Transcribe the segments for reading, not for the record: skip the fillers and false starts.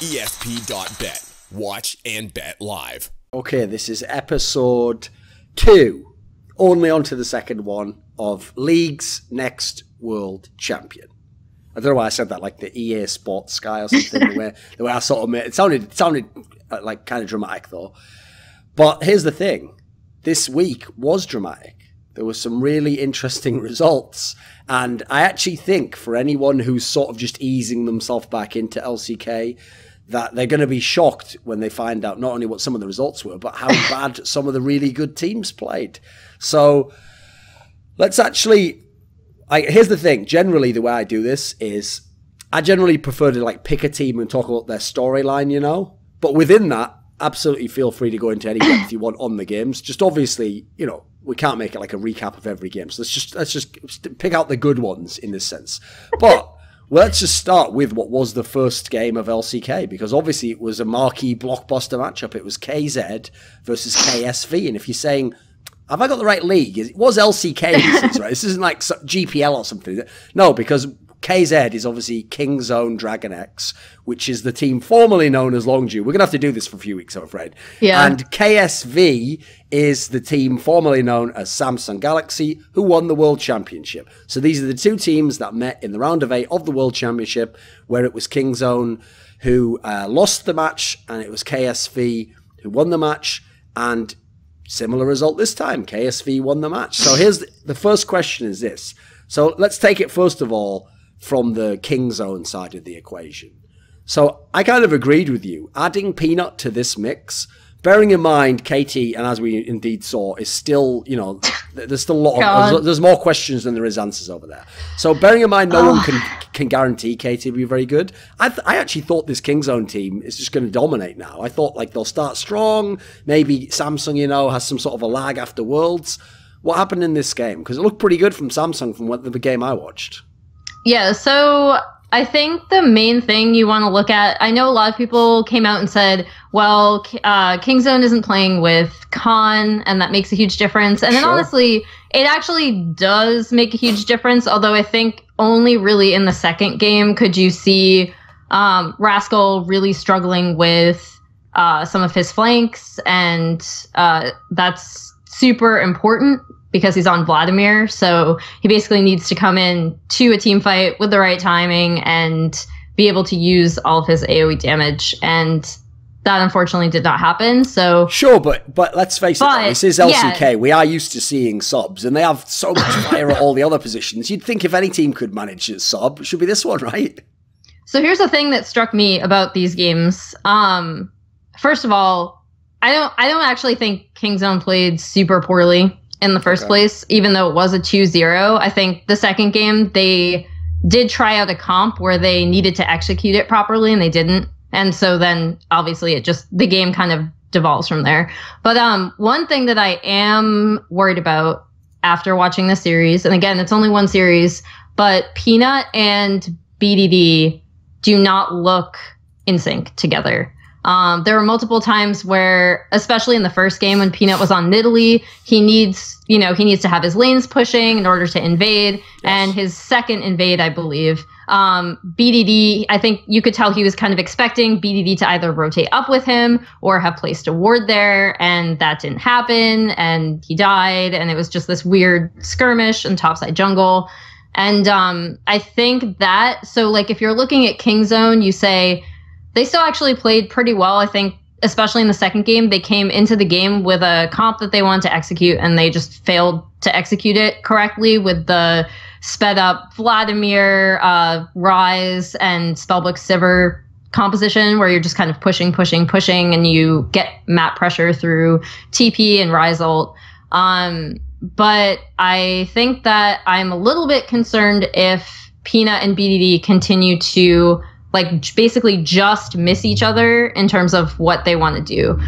ESP.bet. Watch and bet live. Okay, this is episode 2, only on to the second one, of League's Next World Champion. I don't know why I said that like the EA Sports guy or something, the way I sort of made it. Sounded like kind of dramatic though. But here's the thing. This week was dramatic. There were some really interesting results. And I actually think for anyone who's sort of just easing themselves back into LCK, that they're going to be shocked when they find out not only what some of the results were, but how bad some of the really good teams played. So let's actually... here's the thing. Generally, the way I do this is I generally prefer to like pick a team and talk about their storyline, you know? But within that, absolutely feel free to go into any depth you want on the games. Just obviously, you know, we can't make it like a recap of every game. So let's just pick out the good ones in this sense. But let's just start with what was the first game of LCK, because obviously it was a marquee blockbuster matchup. It was KZ versus KSV. And if you're saying, have I got the right league? It was LCK, this is, right? This isn't like GPL or something. No, because KZ is obviously Kingzone Dragon X, which is the team formerly known as Longdew. We're going to have to do this for a few weeks, I'm afraid. Yeah. And KSV is the team formerly known as Samsung Galaxy, who won the World Championship. So these are the two teams that met in the round of 8 of the World Championship, where it was Kingzone who lost the match, and it was KSV who won the match, and similar result this time. KSV won the match. So here's the first question is this. So let's take it first of all from the Kingzone side of the equation. So I kind of agreed with you. Adding Peanut to this mix, bearing in mind KT, and as we indeed saw, is still, you know, there's still a lot of, there's more questions than there is answers over there. So bearing in mind no one can guarantee KT will be very good, I actually thought this Kingzone team is just going to dominate now. I thought like they'll start strong, maybe Samsung, you know, has some sort of a lag after Worlds. What happened in this game? Because it looked pretty good from Samsung from the game I watched. Yeah, so I think the main thing you want to look at, I know a lot of people came out and said, well, Kingzone isn't playing with Khan, and that makes a huge difference. And then honestly, it actually does make a huge difference, although I think only really in the second game could you see Rascal really struggling with some of his flanks, and that's super important because he's on Vladimir. So he basically needs to come in to a team fight with the right timing and be able to use all of his AoE damage. And that unfortunately did not happen. So sure, but let's face it, this is LCK. Yeah. We are used to seeing subs, and they have so much fire at all the other positions. You'd think if any team could manage a sub, it should be this one, right? So here's the thing that struck me about these games. First of all, I don't actually think Kingzone played super poorly in the first place, even though it was a 2-0. I think the second game, they did try out a comp where they needed to execute it properly, and they didn't. And so then, obviously, the game kind of devolves from there. But one thing that I am worried about after watching the series, and again, it's only one series, but Peanut and BDD do not look in sync together. There were multiple times where, especially in the first game when Peanut was on Nidalee, he needs to have his lanes pushing in order to invade. Yes. And his second invade, I believe, BDD, I think you could tell he was kind of expecting BDD to either rotate up with him or have placed a ward there, and that didn't happen, and he died, and it was just this weird skirmish in topside jungle. And I think that, so like if you're looking at Kingzone, you say, they still actually played pretty well. I think, especially in the second game, they came into the game with a comp that they wanted to execute, and they just failed to execute it correctly with the sped up Vladimir, Rise, and Spellbook Sivir composition, where you're just kind of pushing, and you get map pressure through TP and Rise ult. But I think that I'm a little bit concerned if Peanut and BDD continue to like basically just miss each other in terms of what they want to do.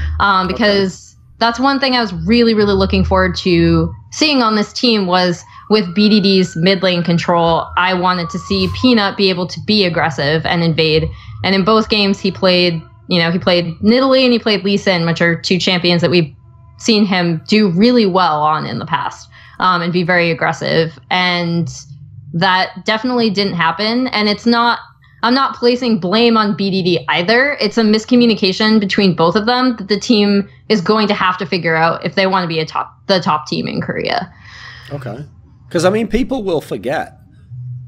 Because that's one thing I was really, really looking forward to seeing on this team was with BDD's mid lane control, I wanted to see Peanut be able to be aggressive and invade. And in both games, he played Nidalee and he played Lee Sin, which are two champions that we've seen him do really well on in the past, and be very aggressive. And that definitely didn't happen. And it's not, I'm not placing blame on BDD either. It's a miscommunication between both of them that the team is going to have to figure out if they want to be the top team in Korea. Okay. Because, I mean, people will forget.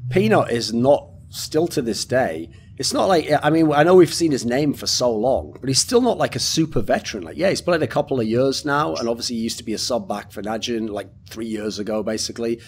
Peanut is not, still to this day, it's not like, I mean, I know we've seen his name for so long, but he's still not like a super veteran. Like, yeah, he's played a couple of years now, and obviously he used to be a sub back for Najin like 3 years ago, basically.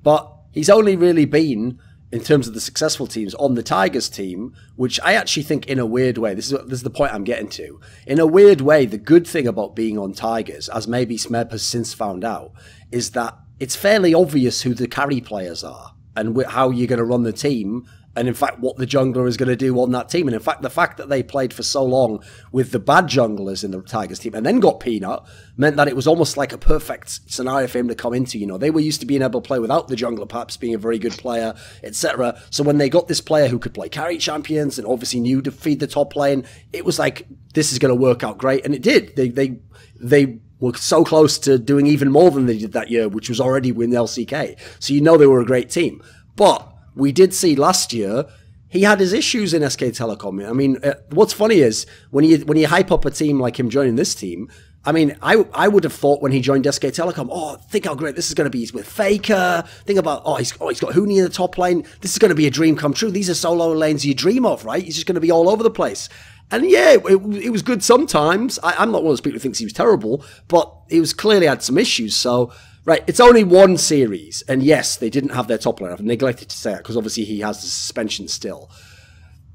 But he's only really been, in terms of the successful teams, on the Tigers team, which I actually think in a weird way, this is the point I'm getting to. In a weird way, the good thing about being on Tigers, as maybe Smeb has since found out, is that it's fairly obvious who the carry players are and how you're going to run the team, and in fact what the jungler is going to do on that team. And in fact, the fact that they played for so long with the bad junglers in the Tigers team and then got Peanut meant that it was almost like a perfect scenario for him to come into. You know, they were used to being able to play without the jungler perhaps being a very good player, etc. So when they got this player who could play carry champions and obviously knew to feed the top lane, it was like, this is going to work out great. And it did. They were so close to doing even more than they did that year, which was already win LCK. So you know they were a great team. But we did see last year, he had his issues in SK Telecom. I mean, what's funny is when you hype up a team like him joining this team, I mean, I would have thought when he joined SK Telecom, oh, think how great this is going to be with Faker. Think about, he's got Huni in the top lane. This is going to be a dream come true. These are solo lanes you dream of, right? He's just going to be all over the place. And yeah, it was good sometimes. I'm not one of those people who thinks he was terrible, but he was clearly had some issues. So, right, it's only one series. And yes, they didn't have their top lane. I've neglected to say that because obviously he has the suspension still.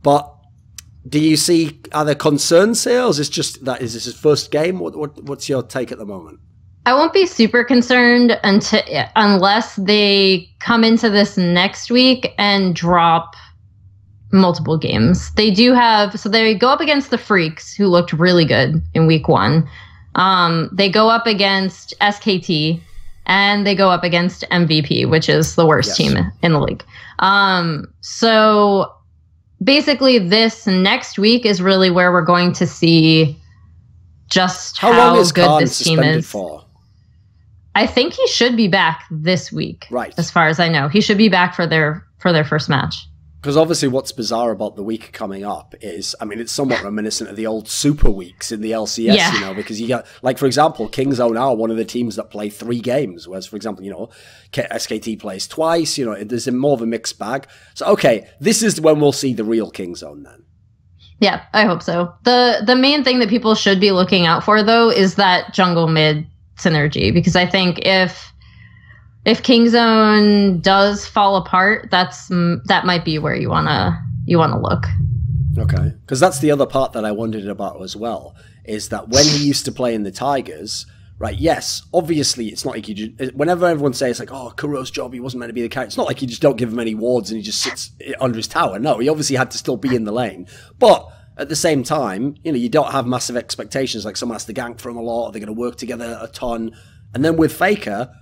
But do you see, are there concerns here? Or is this just that, is this his first game? What's your take at the moment? I won't be super concerned unless they come into this next week and drop multiple games. They do have, so they go up against the Freecs, who looked really good in week 1. They go up against SKT, and they go up against MVP, which is the worst team in the league. So basically this next week is really where we're going to see just how good this team is. For? I think he should be back this week. Right. As far as I know. He should be back for their first match. Because obviously what's bizarre about the week coming up is, I mean, it's somewhat reminiscent of the old super weeks in the LCS, you know, because you got, like, for example, Kingzone are one of the teams that play 3 games, whereas, for example, you know, SKT plays twice, you know, there's more of a mixed bag. So, okay, this is when we'll see the real Kingzone then. Yeah, I hope so. The main thing that people should be looking out for, though, is that jungle mid synergy, because I think if Kingzone does fall apart, that might be where you wanna look. Okay, because that's the other part that I wondered about as well, is that when he used to play in the Tigers, right? Yes, obviously it's not like you just, whenever everyone says like, oh, Kuro's job, he wasn't meant to be the character. It's not like you just don't give him any wards and he just sits under his tower. No, he obviously had to still be in the lane, but at the same time, you know, you don't have massive expectations like someone has to gank for him a lot, or they're going to work together a ton. And then with Faker,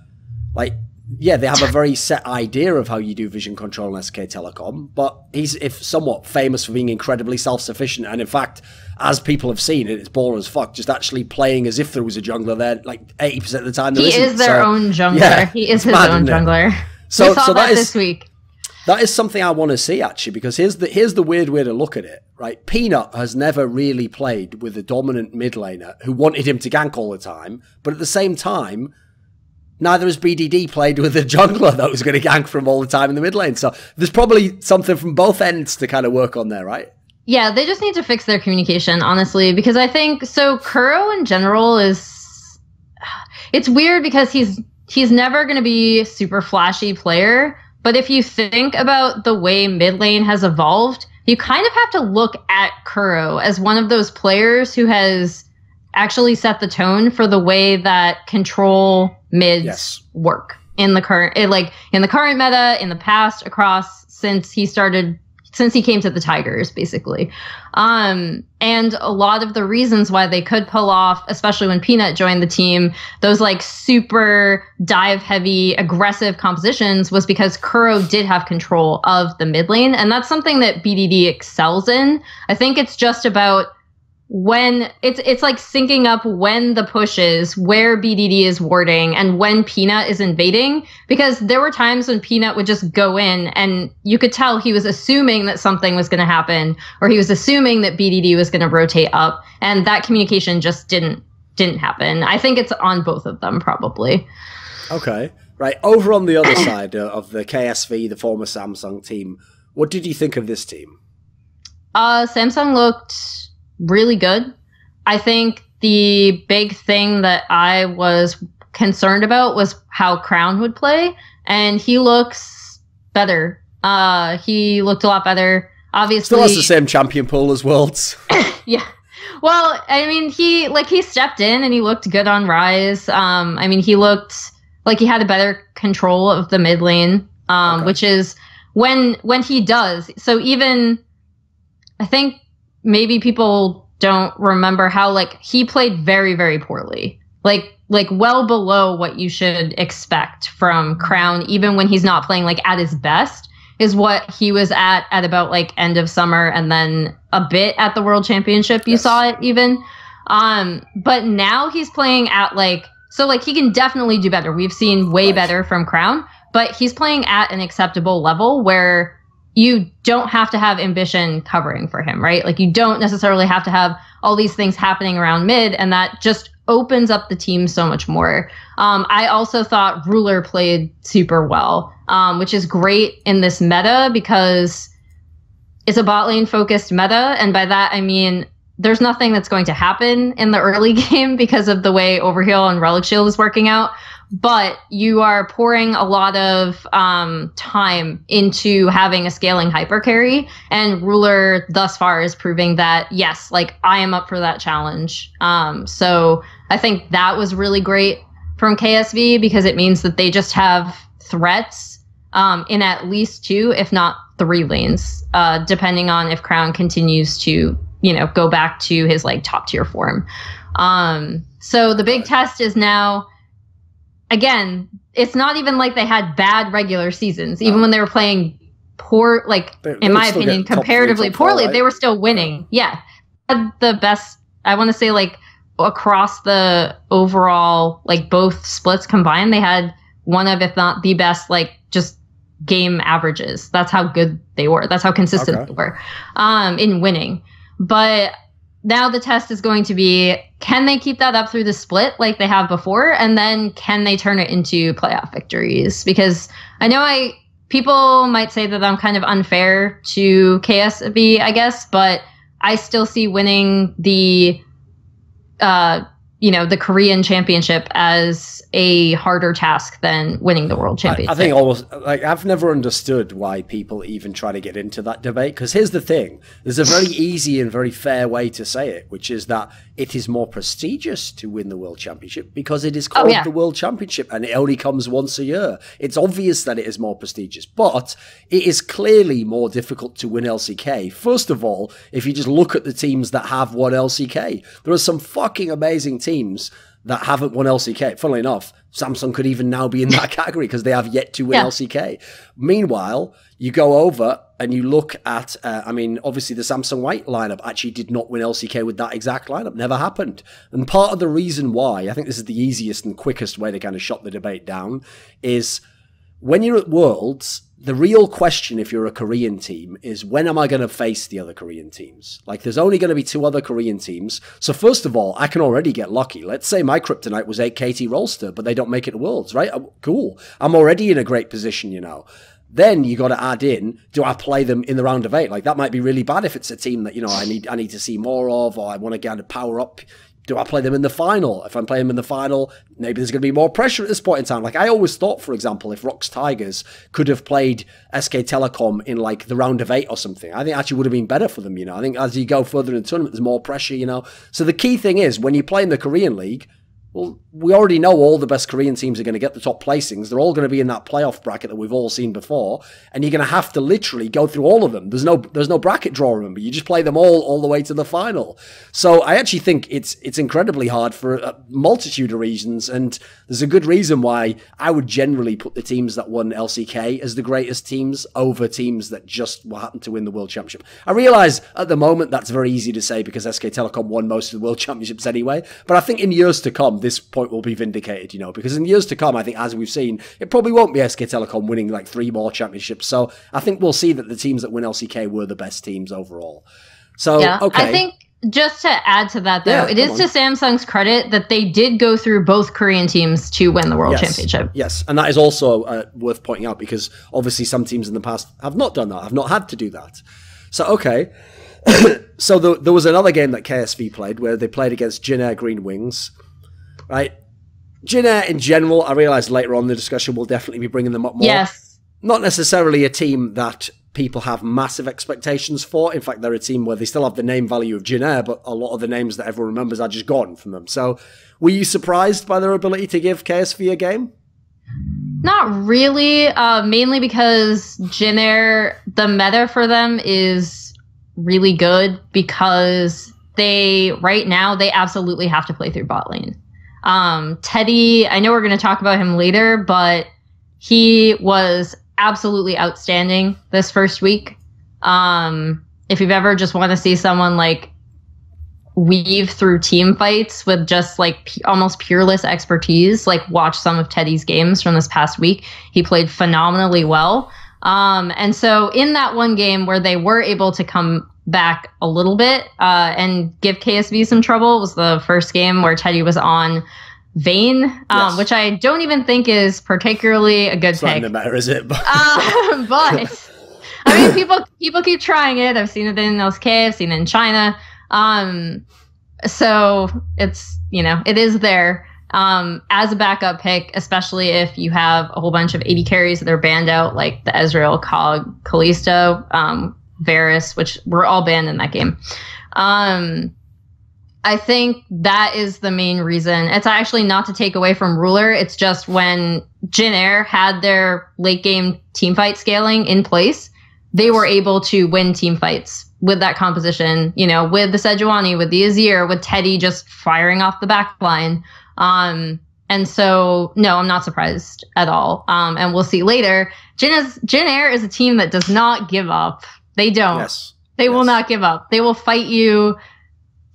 like, yeah, they have a very set idea of how you do vision control in SK Telecom, but he's somewhat famous for being incredibly self-sufficient. And in fact, as people have seen, it's baller as fuck, just actually playing as if there was a jungler there, like 80% of the time there isn't. He is their own jungler. Yeah, he is his own jungler. So, we saw that this week. That is something I want to see, actually, because here's the weird way to look at it, right? Peanut has never really played with a dominant mid laner who wanted him to gank all the time, but at the same time, neither has BDD played with a jungler that was going to gank from all the time in the mid lane. So there's probably something from both ends to kind of work on there, right? Yeah, they just need to fix their communication, honestly, because I think, so Kuro in general is, it's weird because he's never going to be a super flashy player, but if you think about the way mid lane has evolved, you kind of have to look at Kuro as one of those players who has actually set the tone for the way that control mids work in the current, in the current meta, in the past, across since he came to the Tigers, basically. And a lot of the reasons why they could pull off, especially when Peanut joined the team, those like super dive heavy, aggressive compositions was because Kuro did have control of the mid lane. And that's something that BDD excels in. I think it's just about when it's like syncing up when the push is, where BDD is warding, and when Peanut is invading, because there were times when Peanut would just go in and you could tell he was assuming that something was going to happen, or he was assuming that BDD was going to rotate up, and that communication just didn't happen. I think it's on both of them probably. Okay, right. Over on the other side of the KSV, the former Samsung team, what did you think of this team? Samsung looked really good. I think the big thing that I was concerned about was how Crown would play, and he looks better. He looked a lot better. Obviously, still has the same champion pool as Worlds. Yeah. Well, I mean, he stepped in and he looked good on Rise. I mean, he looked like he had a better control of the mid lane, which is when he does. So even I think maybe people don't remember how he played very, very poorly, like well below what you should expect from Crown, even when he's not playing at his best, is what he was at about end of summer, and then a bit at the World Championship. You saw it even. But now he's playing at so he can definitely do better. We've seen way better from Crown, but he's playing at an acceptable level where you don't have to have Ambition covering for him, right? You don't necessarily have to have all these things happening around mid, and that just opens up the team so much more. I also thought Ruler played super well, which is great in this meta because it's a bot lane focused meta. And by that, I mean, there's nothing that's going to happen in the early game because of the way Overheal and Relic Shield is working out. But you are pouring a lot of time into having a scaling hyper carry, and Ruler thus far is proving that, yes, I am up for that challenge. So I think that was really great from KSV because it means that they just have threats in at least 2, if not 3 lanes, depending on if Crown continues to, go back to his top tier form. So the big test is now, again, it's not even like they had bad regular seasons. Even when they were playing poor, in my opinion, comparatively poorly, they were still winning. Yeah. Had the best, I want to say, across the overall, both splits combined, they had one of, if not the best, just game averages. That's how good they were. That's how consistent they were in winning. But now the test is going to be, can they keep that up through the split like they have before? And then can they turn it into playoff victories? Because I know people might say that I'm kind of unfair to KSB, I guess, but I still see winning the the Korean championship as a harder task than winning the world championship. I think almost, I've never understood why people even try to get into that debate, because here's the thing. There's a very easy and very fair way to say it, which is that it is more prestigious to win the world championship because it is called the world championship and it only comes once a year. It's obvious that it is more prestigious, but it is clearly more difficult to win LCK. First of all, if you just look at the teams that have won LCK, there are some fucking amazing teams that haven't won LCK. Funnily enough, Samsung could even now be in that category because they have yet to win LCK. Meanwhile, you go over and you look at, obviously the Samsung White lineup actually did not win LCK with that exact lineup. Never happened. And part of the reason why, I think this is the easiest and quickest way to kind of shut the debate down, is when you're at Worlds, the real question, if you're a Korean team, is when am I going to face the other Korean teams? There's only going to be 2 other Korean teams. So first of all, I can already get lucky. Let's say my kryptonite was 8 KT Rolster, but they don't make it to Worlds, right? Cool. I'm already in a great position, Then you got to add in, do I play them in the round of 8? That might be really bad if it's a team that, I need to see more of, or I want to get a power up. Do I play them in the final? If I'm playing them in the final, maybe there's going to be more pressure at this point in time. I always thought, for example, if Rox Tigers could have played SK Telecom in the round of 8 or something, I think actually would have been better for them, I think as you go further in the tournament, there's more pressure, So the key thing is, when you play in the Korean League, Well, we already know all the best Korean teams are going to get the top placings. They're all going to be in that playoff bracket that we've all seen before, and you're going to have to literally go through all of them. There's no bracket draw, remember. You just play them all the way to the final. So I actually think it's incredibly hard for a multitude of reasons, and there's a good reason why I would generally put the teams that won LCK as the greatest teams over teams that just happened to win the World Championship. I realise at the moment that's very easy to say because SK Telecom won most of the World Championships anyway, but I think in years to come, this point will be vindicated, because in years to come, I think, as we've seen, it probably won't be SK Telecom winning like 3 more championships. So I think we'll see that the teams that win LCK were the best teams overall. So, yeah, okay. I think just to add to that, though, it is to Samsung's credit that they did go through both Korean teams to win the World Championship. Yes, and that is also worth pointing out because obviously some teams in the past have not done that, have not had to do that. So, okay. So there was another game that KSV played where they played against Jin Air Green Wings. Right, Jin Air in general, I realised later on in the discussion we'll definitely be bringing them up more. Yes. Not necessarily a team that people have massive expectations for. In fact, they're a team where they still have the name value of Jin Air, but a lot of the names that everyone remembers are just gone from them. So were you surprised by their ability to give KSV a game? Not really, mainly because Jin Air, the meta for them is really good because right now they absolutely have to play through bot lane. Teddy, I know we're going to talk about him later, but he was absolutely outstanding this first week. If you've ever just want to see someone like weave through team fights with just like almost peerless expertise, like watch some of Teddy's games from this past week. He played phenomenally well. And so in that one game where they were able to come back a little bit and give KSV some trouble was the first game where Teddy was on Vayne, which I don't even think is particularly a good pick. It's not in the matter, is it? But I mean, people keep trying it. I've seen it in LSK, I've seen it in China. So it's, it is there as a backup pick, especially if you have a whole bunch of AD carries that are banned out, like the Ezreal, Cog, Kalisto, Varus, which were all banned in that game. I think that is the main reason. It's actually not to take away from Ruler. It's just when Jin Air had their late game teamfight scaling in place, they were able to win team fights with that composition, with the Sejuani, with the Azir, with Teddy just firing off the back line. And so, no, I'm not surprised at all. And we'll see later. Jin Air is a team that does not give up. They don't. Yes. They will not give up. They will fight you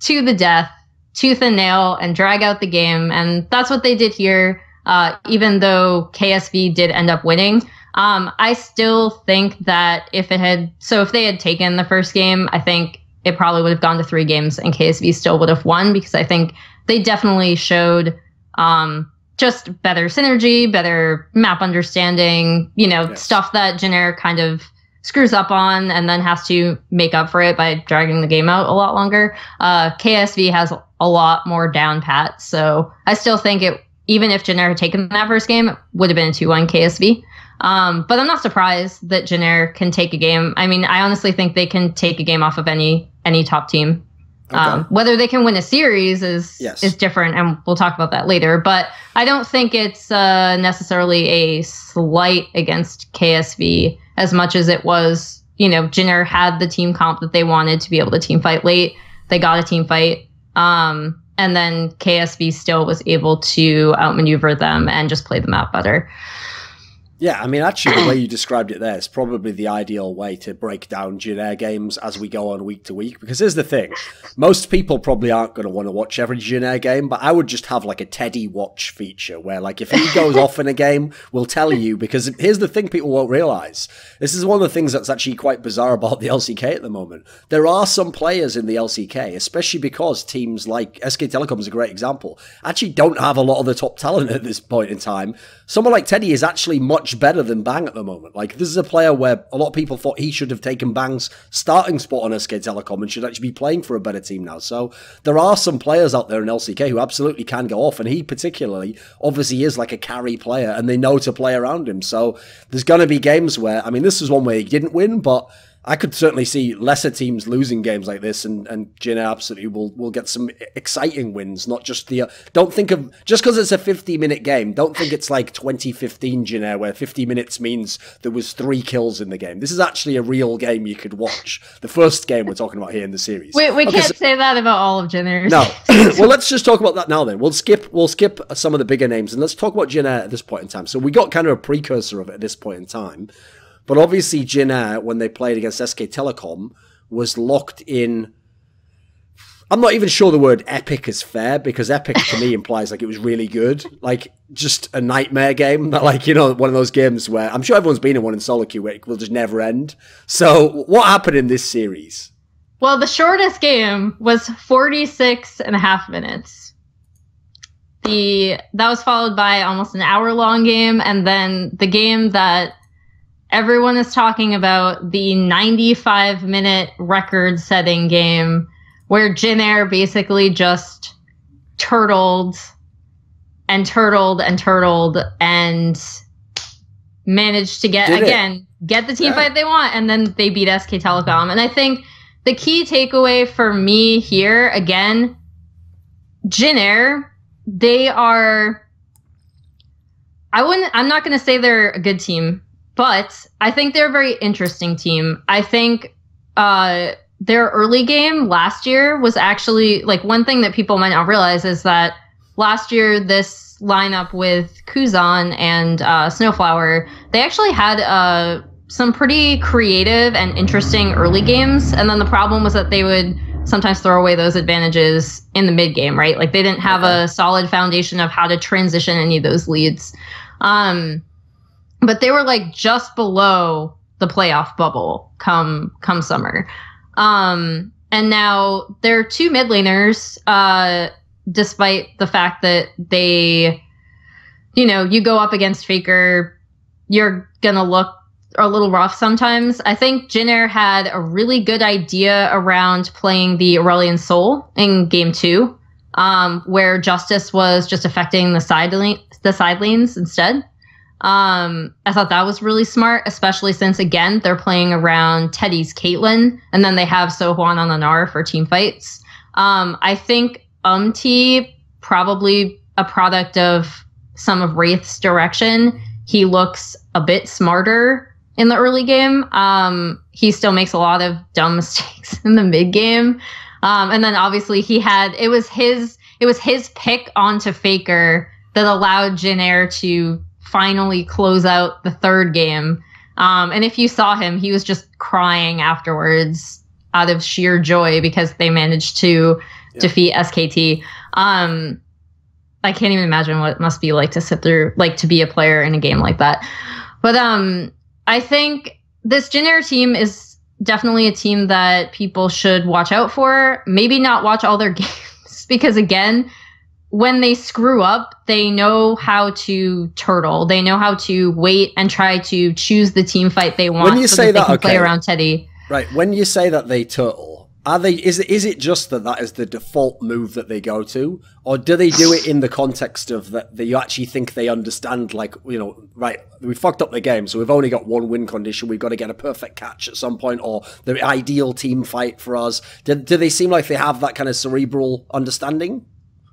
to the death, tooth and nail, and drag out the game. And that's what they did here, even though KSV did end up winning. I still think that if they had taken the first game, I think it probably would have gone to 3 games and KSV still would have won because I think they definitely showed just better synergy, better map understanding, stuff that Jin Air kind of screws up on and then has to make up for it by dragging the game out a lot longer. KSV has a lot more down pat. So I still think even if Jin Air had taken that first game, it would have been a 2-1 KSV. But I'm not surprised that Jin Air can take a game. I mean, I honestly think they can take a game off of any top team. Okay. Whether they can win a series is different, and we'll talk about that later. But I don't think it's necessarily a slight against KSV as much as it was, Jin Air had the team comp that they wanted to be able to team fight late. They got a team fight. And then KSV still was able to outmaneuver them and just play them out better. Yeah, I mean, actually, the way you described it there is probably the ideal way to break down Jin Air games as we go on week to week. Because here's the thing. Most people probably aren't going to want to watch every Jin Air game, but I would just have like a Teddy watch feature where like if he goes off in a game, we'll tell you. Because here's the thing people won't realize. This is one of the things that's actually quite bizarre about the LCK at the moment. There are some players in the LCK, especially because teams like SK Telecom is a great example, actually don't have a lot of the top talent at this point in time. Someone like Teddy is actually much better than Bang at the moment. Like, this is a player where a lot of people thought he should have taken Bang's starting spot on SK Telecom and should actually be playing for a better team now. So there are some players out there in LCK who absolutely can go off, and he particularly obviously is like a carry player, and they know to play around him. So there's going to be games where, I mean, this is one where he didn't win, but I could certainly see lesser teams losing games like this, and Jin Air absolutely will get some exciting wins. Not just the don't think of just because it's a 50-minute game. Don't think it's like 2015 Jin Air where 50 minutes means there was 3 kills in the game. This is actually a real game you could watch. The first game we're talking about here in the series. We can't say that about all of Jin Air's. No. Well, let's just talk about that now. Then we'll skip some of the bigger names and let's talk about Jin Air at this point in time. So we got kind of a precursor of it at this point in time. But obviously, Jin Air, when they played against SK Telecom, was locked in. I'm not even sure the word epic is fair, because epic to me implies like it was really good. Like, just a nightmare game. That, like, you know, one of those games where I'm sure everyone's been in one in solo queue where it will just never end. So, what happened in this series? Well, the shortest game was 46.5 minutes. That was followed by almost an hour-long game, and then the game that everyone is talking about, the 95-minute record-setting game where Jin Air basically just turtled and managed to get the team fight they want, and then they beat SK Telecom. And I think the key takeaway for me here, again, Jin Air, they are... I'm not going to say they're a good team, but I think they're a very interesting team. I think their early game last year was actually, like, one thing that people might not realize is that last year this lineup with Kingzone and Snowflower, they actually had some pretty creative and interesting early games. And then the problem was that they would sometimes throw away those advantages in the mid game, right? Like, they didn't have a solid foundation of how to transition any of those leads. But they were like just below the playoff bubble come summer. And now there are 2 mid laners, despite the fact that they, you know, you go up against Faker, you're gonna look a little rough sometimes. I think Jin Air had a really good idea around playing the Aurelion Soul in game 2, where Justice was just affecting the side lanes instead. I thought that was really smart, especially since, again, they're playing around Teddy's Caitlyn, and then they have Sohwan on the Gnar for team fights. I think T, probably a product of some of Wraith's direction. He looks a bit smarter in the early game. He still makes a lot of dumb mistakes in the mid game. And then obviously it was his pick onto Faker that allowed Jin Air to finally close out the third game. And if you saw him, he was just crying afterwards out of sheer joy because they managed to defeat SKT. I can't even imagine what it must be like to sit through, like, to be a player in a game like that. But I think this Jin Air team is definitely a team that people should watch out for. Maybe not watch all their games, because again, when they screw up, they know how to turtle. They know how to wait and try to choose the team fight they want, when you so say that they can play around Teddy. Right. When you say that they turtle, is it just that is the default move that they go to, or do they do it in the context of that you actually think they understand, like, you know, right, we fucked up the game, so we've only got 1 win condition, we've got to get a perfect catch at some point, or the ideal team fight for us? Do they seem like they have that kind of cerebral understanding?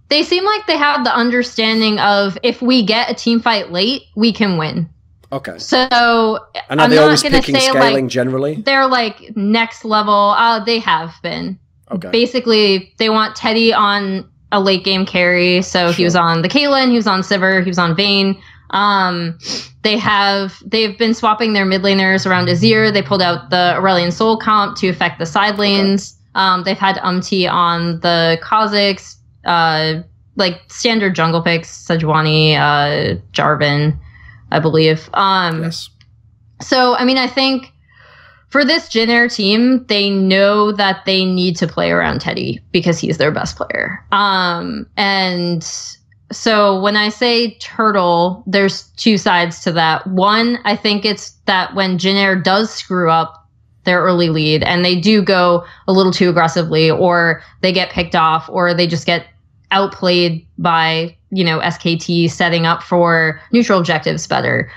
They seem like they have the understanding of, if we get a team fight late, we can win. Okay. So and are they always picking scaling generally? They're like next level. They have been. Okay. Basically, they want Teddy on a late game carry. So he was on the Caitlyn, he was on Sivir, he was on Vayne. They've been swapping their mid laners around Azir. They pulled out the Aurelion Soul comp to affect the side lanes. Okay. They've had T on the Kha'Zix. Like standard jungle picks, Sejuani, Jarvan, I believe. Yes. So, I mean, I think for this Jin Air team, they know that they need to play around Teddy because he's their best player. And so when I say turtle, there's 2 sides to that. One, I think it's that when Jin Air does screw up their early lead and they do go a little too aggressively, or they get picked off, or they just get outplayed by, you know, SKT setting up for neutral objectives better.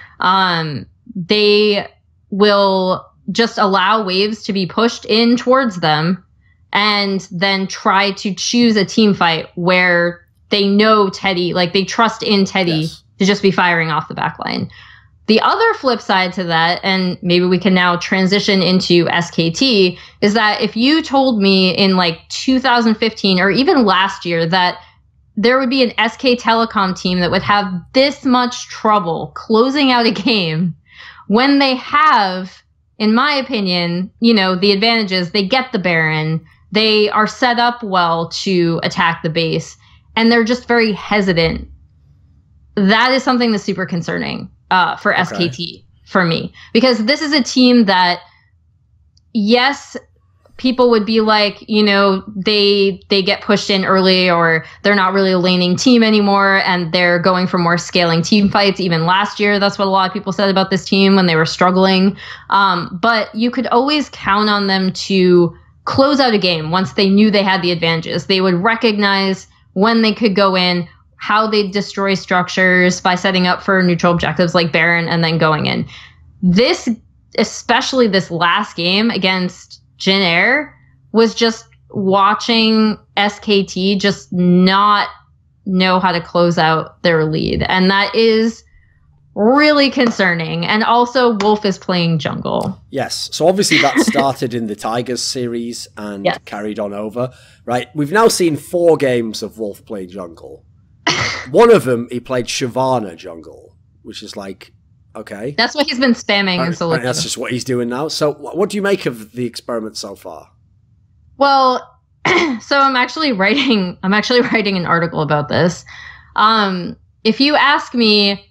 They will just allow waves to be pushed in towards them and then try to choose a team fight where they know Teddy, like they trust in Teddy to just be firing off the back line. The other flip side to that, and maybe we can now transition into SKT, is that if you told me in like 2015 or even last year that there would be an SK Telecom team that would have this much trouble closing out a game when they have, in my opinion, you know, the advantages, they get the Baron, they are set up well to attack the base, and they're just very hesitant. That is something that's super concerning for SKT for me, because this is a team that, yes, people would be like, you know, they get pushed in early, or they're not really a laning team anymore, and they're going for more scaling team fights. Even last year, that's what a lot of people said about this team when they were struggling. But you could always count on them to close out a game once they knew they had the advantages. They would recognize when they could go in, how they destroy structures by setting up for neutral objectives like Baron and then going in. This, especially this last game against Jin Air, was just watching SKT just not know how to close out their lead. And that is really concerning. And also, Wolf is playing jungle. Yes. So obviously that started in the Tigers series and carried on over. Right. We've now seen 4 games of Wolf play jungle. One of them, he played Shyvana jungle, which is like, okay. That's what he's been spamming in solo. That's just what he's doing now. So what do you make of the experiment so far? Well, so I'm actually writing an article about this. If you ask me,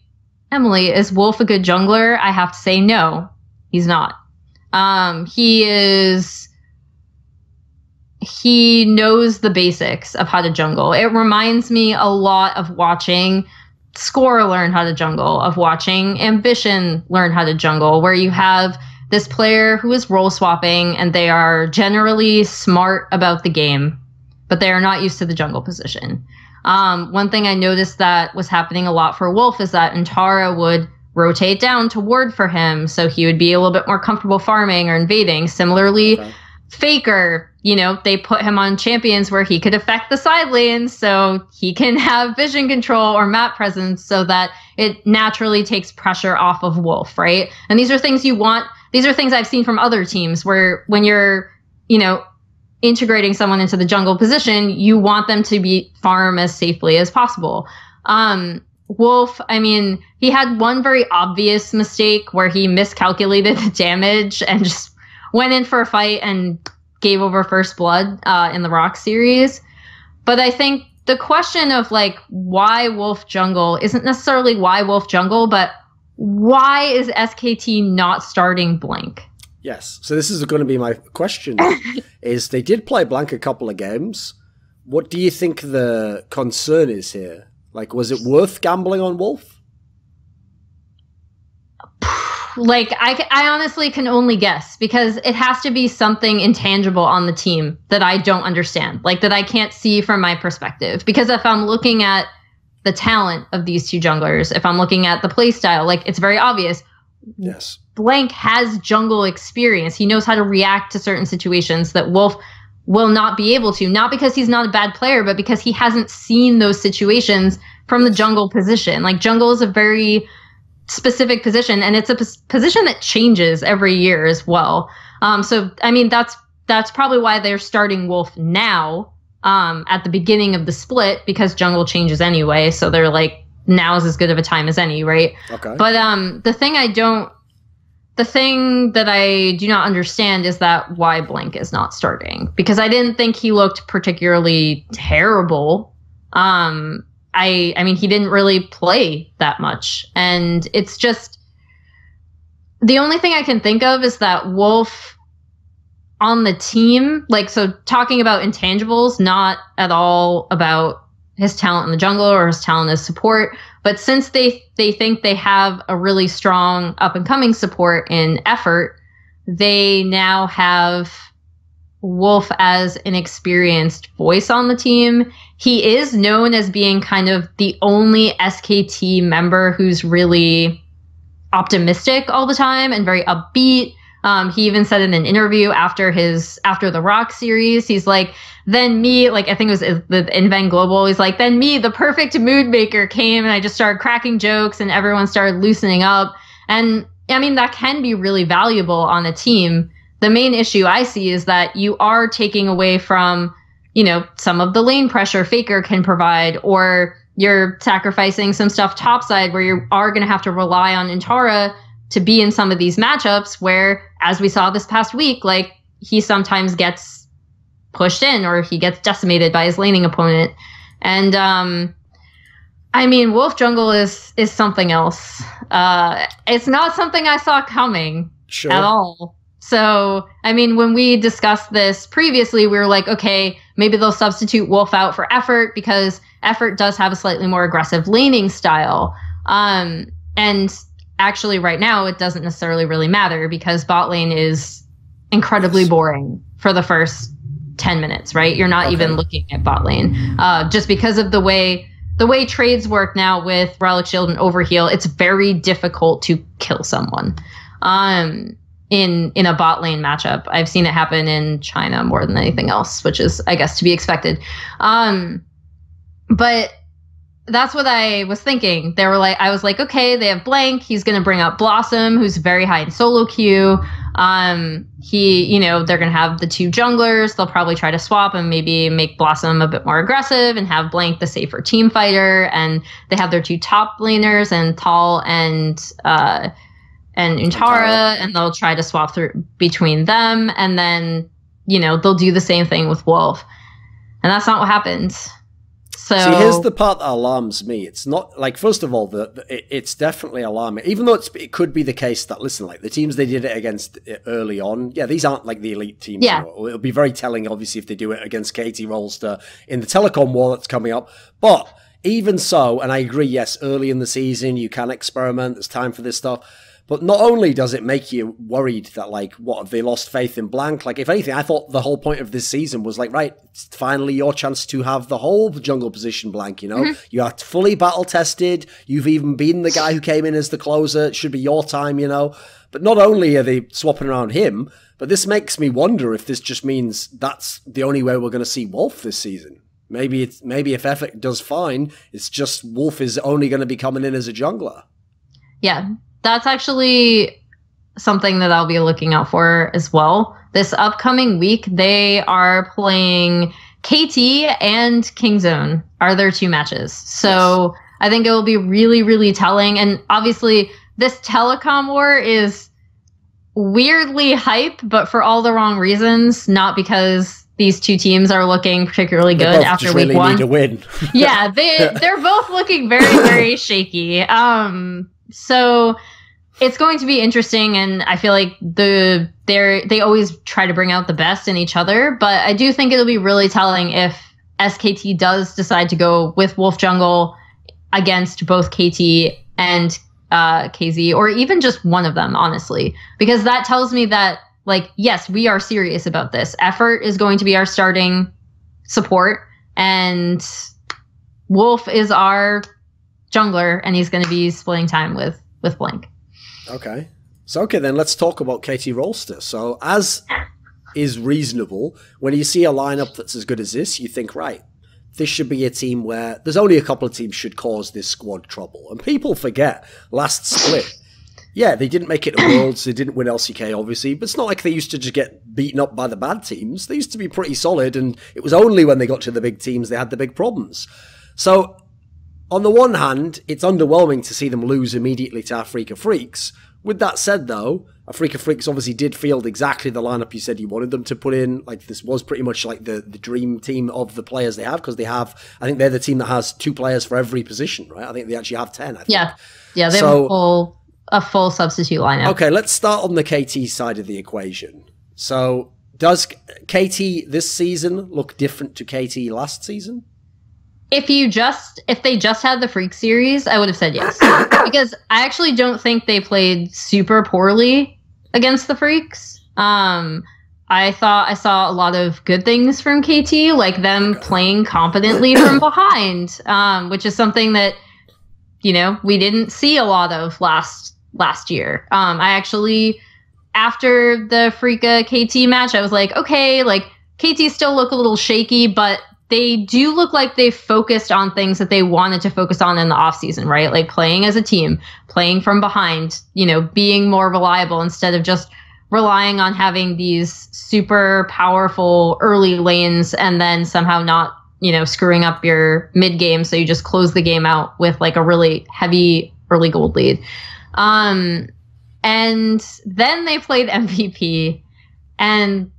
Emily, is Wolf a good jungler? I have to say no, he's not. He knows the basics of how to jungle. It reminds me a lot of watching Score learn how to jungle, of watching Ambition learn how to jungle, where you have this player who is role swapping and they are generally smart about the game, but they are not used to the jungle position. One thing I noticed that was happening a lot for Wolf is that Antara would rotate down to ward for him, so he would be a little bit more comfortable farming or invading. Similarly, Faker, you know, they put him on champions where he could affect the side lanes, so he can have vision control or map presence so that it naturally takes pressure off of Wolf, right? And these are things you want. These are things I've seen from other teams where when you're, you know, integrating someone into the jungle position, you want them to be farm as safely as possible. Wolf, I mean, he had one very obvious mistake where he miscalculated the damage and just went in for a fight and gave over first blood in the Rox series. But I think the question of like why Wolf jungle isn't necessarily why Wolf jungle, but why is SKT not starting Blank? Yes. So this is going to be my question. Is they did play Blank a couple of games. What do you think the concern is here? Like, was it worth gambling on Wolf? Like, I honestly can only guess, because it has to be something intangible on the team that I don't understand, like that I can't see from my perspective. Because if I'm looking at the talent of these two junglers, if I'm looking at the play style, like it's very obvious. Yes. Blank has jungle experience. He knows how to react to certain situations that Wolf will not be able to, not because he's not a bad player, but because he hasn't seen those situations from the jungle position. Like, jungle is a very specific position, and it's a position that changes every year as well. So, I mean, that's probably why they're starting Wolf now at the beginning of the split, because jungle changes anyway. So they're like, now is as good of a time as any, right? Okay. But the thing that I do not understand is that why Blank is not starting, because I didn't think he looked particularly terrible. I mean, he didn't really play that much. And it's just, the only thing I can think of is that Wolf on the team, like, so talking about intangibles, not at all about his talent in the jungle or his talent as support, but since they think they have a really strong up-and-coming support in Effort, they now have Wolf as an experienced voice on the team. He is known as being kind of the only SKT member who's really optimistic all the time and very upbeat. He even said in an interview after the Rock series, he's like, then me, like I think it was in Van Global, he's like, then me, the perfect mood maker came and I just started cracking jokes and everyone started loosening up. And I mean, that can be really valuable on a team. The main issue I see is that you are taking away from, you know, some of the lane pressure Faker can provide, or you're sacrificing some stuff topside where you are going to have to rely on Intara to be in some of these matchups where, as we saw this past week, like he sometimes gets pushed in or he gets decimated by his laning opponent. And I mean, Wolf Jungle is something else. It's not something I saw coming at all. So, I mean, when we discussed this previously, we were like, okay, maybe they'll substitute Wolf out for Effort because Effort does have a slightly more aggressive laning style. And actually right now it doesn't necessarily really matter because bot lane is incredibly boring for the first 10 minutes, right? You're not even looking at bot lane. Just because of the way trades work now with Relic Shield and Overheal, it's very difficult to kill someone. In a bot lane matchup. I've seen it happen in China more than anything else, which is, I guess, to be expected. But that's what I was thinking. I was like, okay, they have Blank. He's going to bring up Blossom, who's very high in solo queue. They're going to have the two junglers. They'll probably try to swap and maybe make Blossom a bit more aggressive and have Blank the safer team fighter. And they have their two top laners and Tal and Untara, and they'll try to swap through between them, and then they'll do the same thing with Wolf, and that's not what happens. So see, here's the part that alarms me. It's not like, first of all, it's definitely alarming, even though it could be the case that, listen, like the teams they did it against early on, these aren't like the elite teams. Yeah, it'll be very telling, obviously, if they do it against KT Rolster in the telecom war that's coming up, but even so, and I agree, yes, early in the season you can experiment, there's time for this stuff. But not only does it make you worried that, like, what, have they lost faith in Blank? Like, if anything, I thought the whole point of this season was like, right, it's finally your chance to have the whole jungle position Blank, You are fully battle-tested. You've even been the guy who came in as the closer. It should be your time, But not only are they swapping around him, but this makes me wonder if this just means that's the only way we're going to see Wolf this season. Maybe if Effort does fine, it's just Wolf is only going to be coming in as a jungler. Yeah. That's actually something that I'll be looking out for as well. This upcoming week, they are playing KT and Kingzone are their two matches. So yes. I think it will be really, really telling. And obviously, this telecom war is weirdly hype, but for all the wrong reasons, not because these two teams are looking particularly good after week one. Need a win. Yeah, they're both looking very, very shaky. So it's going to be interesting, and I feel like they always try to bring out the best in each other, but I do think it'll be really telling if SKT does decide to go with Wolf Jungle against both KT and KZ, or even just one of them, honestly, because that tells me that, like, yes, we are serious about this. Effort is going to be our starting support, and Wolf is our jungler, and he's going to be splitting time with Blank. Okay. So, then let's talk about KT Rolster. So, as is reasonable, when you see a lineup that's as good as this, you think, right, this should be a team where there's only a couple of teams should cause this squad trouble. And people forget, last split, yeah, they didn't make it to Worlds, they didn't win LCK, obviously, but it's not like they used to just get beaten up by the bad teams. They used to be pretty solid, and it was only when they got to the big teams they had the big problems. So, on the one hand, it's underwhelming to see them lose immediately to Afreeca Freecs. With that said, though, Afreeca Freecs obviously did field exactly the lineup you said you wanted them to put in. Like, this was pretty much like the dream team of the players they have, because they have, I think they're the team that has 2 players for every position, right? I think they actually have 10, I think. Yeah, they have a full substitute lineup. Okay, let's start on the KT side of the equation. So, does KT this season look different to KT last season? If they just had the Freak series, I would have said yes. Because I actually don't think they played super poorly against the Freaks. I thought I saw a lot of good things from KT, like them playing competently from behind, which is something that, we didn't see a lot of last year. I actually after the Afreeca KT match, I was like, okay, like KT still look a little shaky, but they do look like they focused on things that they wanted to focus on in the offseason, right? Like playing as a team, playing from behind, you know, being more reliable instead of just relying on having these super powerful early lanes and then somehow not, you know, screwing up your mid game. So you just close the game out with like a really heavy early gold lead. And then they played MVP, and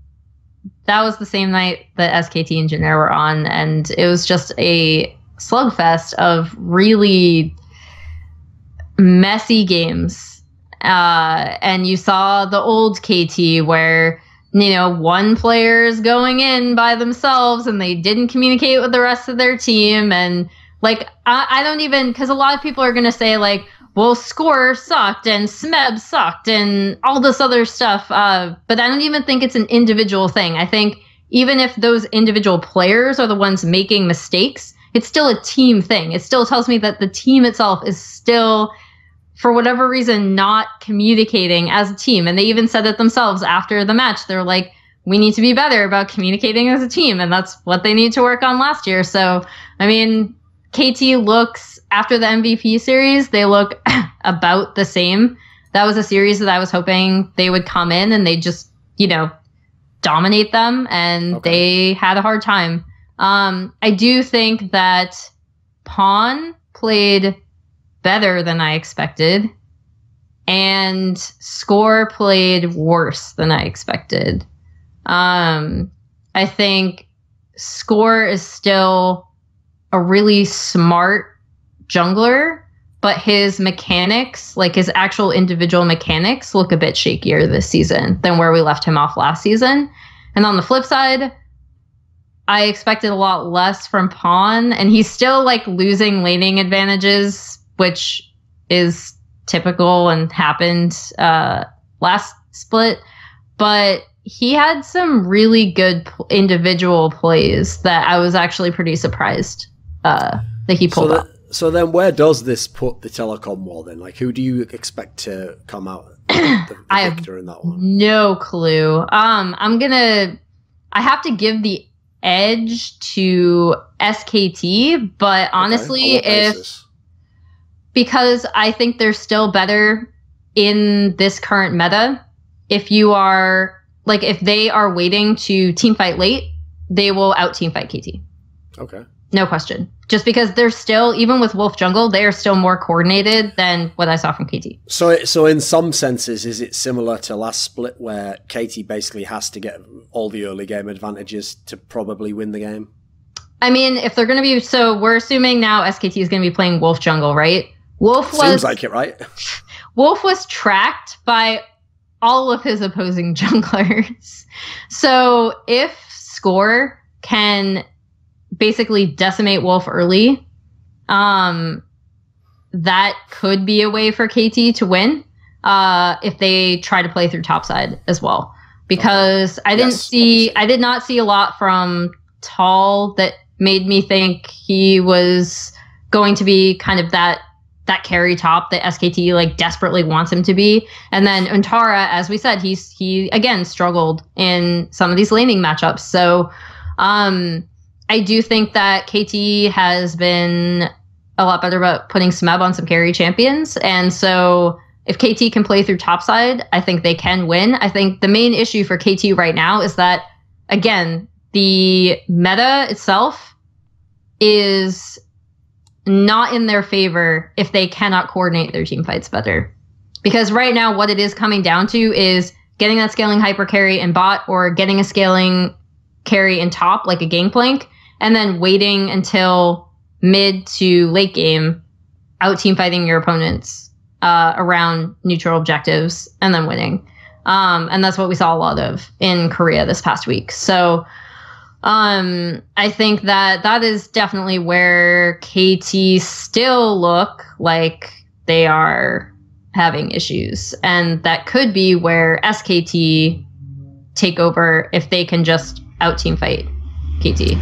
that was the same night that SKT and Jin Air were on, and it was just a slugfest of really messy games. And you saw the old KT where, you know, one player is going in by themselves and they didn't communicate with the rest of their team. And like, I don't even, because a lot of people are going to say like, well, Score sucked and Smeb sucked and all this other stuff. But I don't even think it's an individual thing. I think even if those individual players are the ones making mistakes, it's still a team thing. It still tells me that the team itself is still, for whatever reason, not communicating as a team. And they even said it themselves after the match. They're like, we need to be better about communicating as a team. And that's what they need to work on last year. So, I mean, KT looks, after the MVP series, they look about the same. That was a series that I was hoping they would come in and they just, you know, dominate them. And they had a hard time. I do think that Pawn played better than I expected, and Score played worse than I expected. I think Score is still a really smart jungler, but his mechanics, like his actual individual mechanics, look a bit shakier this season than where we left him off last season. And on the flip side, I expected a lot less from Pawn, and he's still like losing laning advantages, which is typical and happened last split. But he had some really good individual plays that I was actually pretty surprised that he pulled up. So then where does this put the telecom war then? Like, who do you expect to come out the victor in that one? No clue. I have to give the edge to SKT, but honestly, because I think they're still better in this current meta. If you are, like, if they are waiting to teamfight late, they will out teamfight KT. Okay. No question. Just because they're still, even with Wolf Jungle, they are still more coordinated than what I saw from KT. So in some senses, is it similar to last split where KT basically has to get all the early game advantages to probably win the game? I mean, if they're going to be, so we're assuming now SKT is going to be playing Wolf Jungle, right? Seems like it, right? Wolf was tracked by all of his opposing junglers. So if Score can basically decimate Wolf early, that could be a way for KT to win if they try to play through topside as well. Because I did not see a lot from Tall that made me think he was going to be kind of that carry top that SKT like desperately wants him to be. And then Untara, as we said, he again struggled in some of these laning matchups. So I do think that KT has been a lot better about putting Smeb on some carry champions. And so if KT can play through topside, I think they can win. I think the main issue for KT right now is that, again, the meta itself is not in their favor if they cannot coordinate their team fights better. Because right now what it is coming down to is getting that scaling hyper carry in bot or getting a scaling carry in top, like a Gangplank, and then waiting until mid to late game, out team fighting your opponents around neutral objectives and then winning. And that's what we saw a lot of in Korea this past week. So I think that is definitely where KT still look like they are having issues. And that could be where SKT take over if they can just out team fight KT.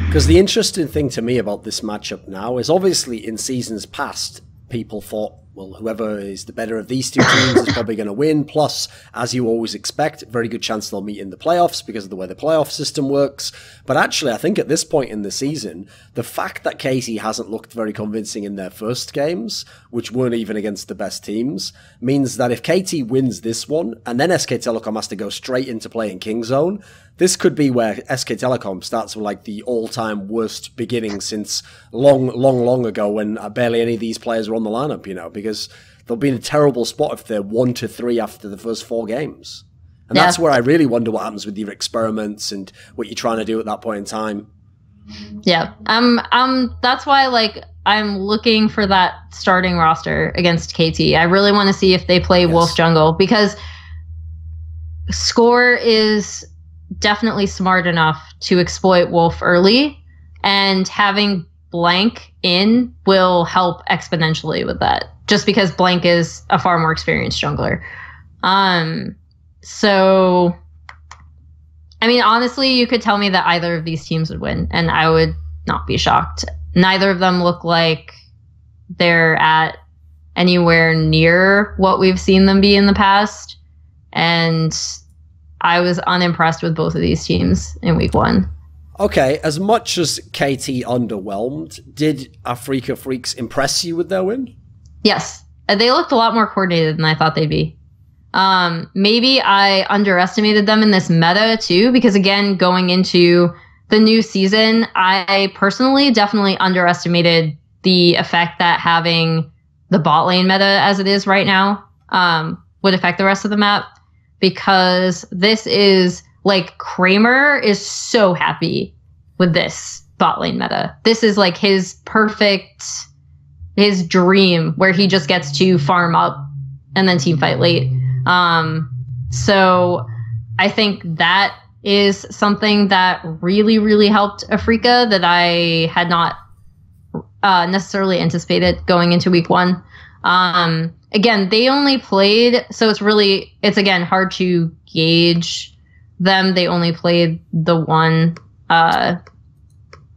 Because the interesting thing to me about this matchup now is obviously in seasons past, people thought well, whoever is the better of these two teams is probably going to win. Plus, as you always expect, very good chance they'll meet in the playoffs because of the way the playoff system works. But actually, I think at this point in the season, the fact that KT hasn't looked very convincing in their first games, which weren't even against the best teams, means that if KT wins this one, and then SK Telecom has to go straight into playing Kingzone, this could be where SK Telecom starts with like the all-time worst beginning since long ago when barely any of these players were on the lineup, you know, because they'll be in a terrible spot if they're 1-3 after the first 4 games. And that's where I really wonder what happens with your experiments and what you're trying to do at that point in time. Yeah. That's why, like, I'm looking for that starting roster against KT. I really want to see if they play Wolf Jungle, because Score is definitely smart enough to exploit Wolf early, and having Blank in will help exponentially with that, just because Blank is a far more experienced jungler. So, I mean, honestly, you could tell me that either of these teams would win, and I would not be shocked. Neither of them look like they're at anywhere near what we've seen them be in the past, and I was unimpressed with both of these teams in week 1. Okay, as much as KT underwhelmed, did Afreeca Freecs impress you with their win? Yes. They looked a lot more coordinated than I thought they'd be. Maybe I underestimated them in this meta too, because again, going into the new season, I personally definitely underestimated the effect that having the bot lane meta as it is right now would affect the rest of the map. Because this is, like, Kramer is so happy with this bot lane meta. This is, like, his dream, where he just gets to farm up and then team fight late. So I think that is something that really, really helped Afreeca that I had not necessarily anticipated going into week 1. Again, they only played, so it's again hard to gauge them. They only played the one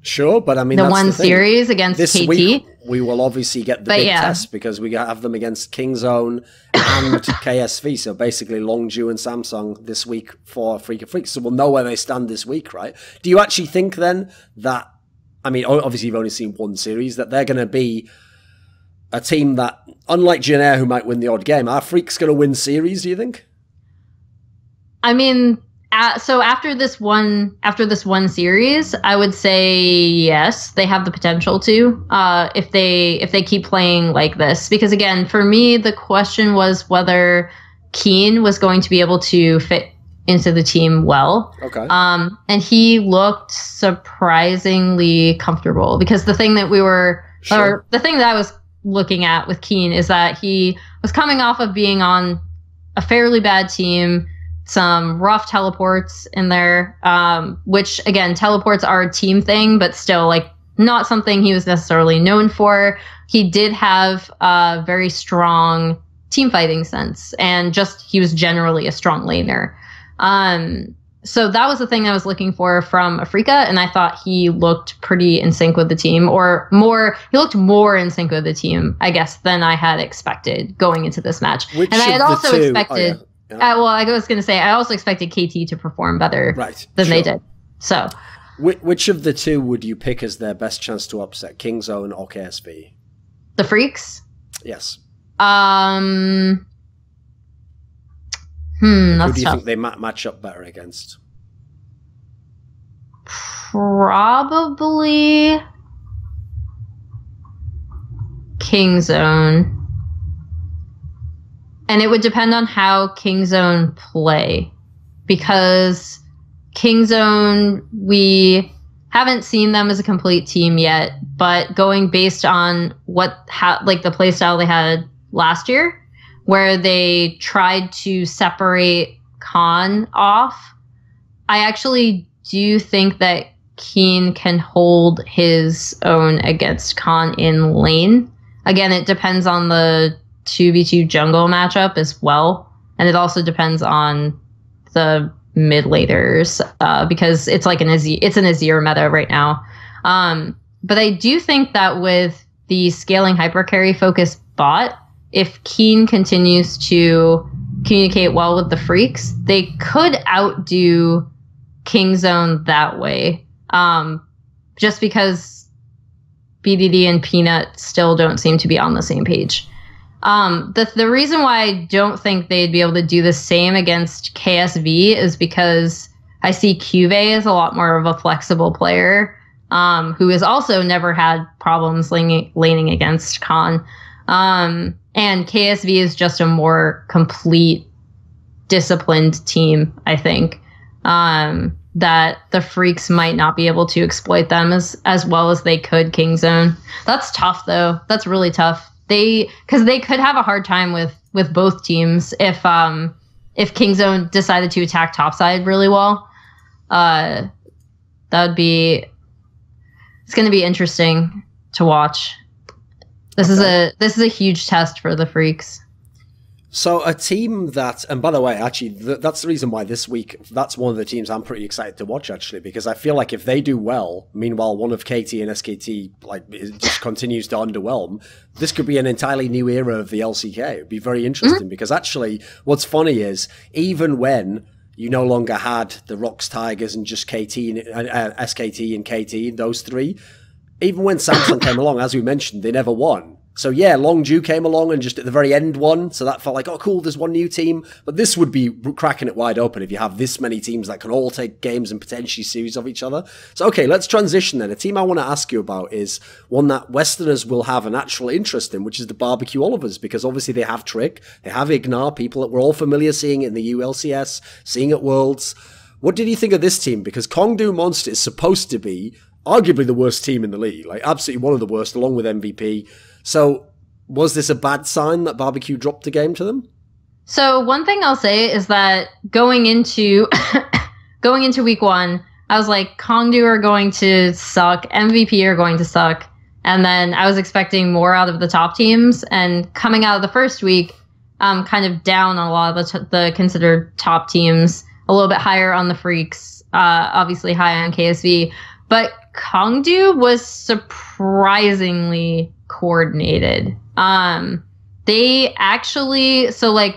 sure, but I mean, the one series against this KT. Week, we will obviously get the big test because we have them against Kingzone and KSV. So basically Longju and Samsung this week for Afreeca Freecs. So we'll know where they stand this week, right? Do you actually think then that, I mean, obviously you've only seen one series, that they're going to be a team that, unlike Jin Air, who might win the odd game, are Freecs going to win series, do you think? I mean, so after this one series, I would say yes, they have the potential to, if they keep playing like this. Because again, for me, the question was whether Keen was going to be able to fit into the team well. Okay. And he looked surprisingly comfortable, because the thing that the thing that I was looking at with Keen is that he was coming off of being on a fairly bad team, some rough teleports in there, which again, teleports are a team thing, but still, like, not something he was necessarily known for. He did have a very strong team fighting sense, and he was generally a strong laner. So that was the thing I was looking for from Afreeca, and I thought he looked pretty in sync with the team, he looked more in sync with the team, I guess, than I had expected going into this match. Which and I had also expected, well, I was going to say, I also expected KT to perform better than they did. So, which of the two would you pick as their best chance to upset, Kingzone or KSV? The Freecs? Yes. That's Who do you tough. think they match up better against? Probably Kingzone. And it would depend on how Kingzone play, because Kingzone, we haven't seen them as a complete team yet, but going based on the play style they had last year, where they tried to separate Khan off, I actually do think that Keen can hold his own against Khan in lane. Again, it depends on the 2v2 jungle matchup as well, and it also depends on the mid laners, because it's like an Azir meta right now. But I do think that with the scaling hypercarry focused bot, if Keen continues to communicate well with the Freecs, they could outdo Kingzone that way. Just because BDD and Peanut still don't seem to be on the same page. The reason why I don't think they'd be able to do the same against KSV is because I see Cuvée as a lot more of a flexible player, who has also never had problems laning against Khan. And KSV is just a more complete, disciplined team, I think, that the Freecs might not be able to exploit them as well as they could Kingzone. That's tough, though. That's really tough. Because they could have a hard time with both teams if Kingzone decided to attack topside really well. That would be... It's going to be interesting to watch. This is a huge test for the Freecs. So a team that, and by the way, actually, that's the reason why this week, that's one of the teams I'm pretty excited to watch, actually, because I feel like if they do well, meanwhile, one of KT and SKT just continues to underwhelm, this could be an entirely new era of the LCK. It'd be very interesting because actually, what's funny is even when you no longer had the Rox Tigers and just KT, SKT and KT, those three, even when Samsung came along, as we mentioned, they never won. So yeah, Longju came along and just at the very end won. So that felt like, oh cool, there's one new team. But this would be cracking it wide open if you have this many teams that can all take games and potentially series of each other. So okay, let's transition then. A team I want to ask you about is one that Westerners will have an actual interest in, which is the BBQ Olivers, because obviously they have Trick, they have Ignar, people that we're all familiar seeing in the ULCS, seeing at Worlds. What did you think of this team? Because Kongdu Monster is supposed to be arguably the worst team in the league, like absolutely one of the worst, along with MVP. So was this a bad sign that BBQ dropped the game to them? So one thing I'll say is that going into week one, I was like, Kongdu are going to suck, MVP are going to suck. And then I was expecting more out of the top teams. And coming out of the first week, kind of down on a lot of the considered top teams, a little bit higher on the Freecs, obviously high on KSV. But Kongdu was surprisingly coordinated. They actually, so like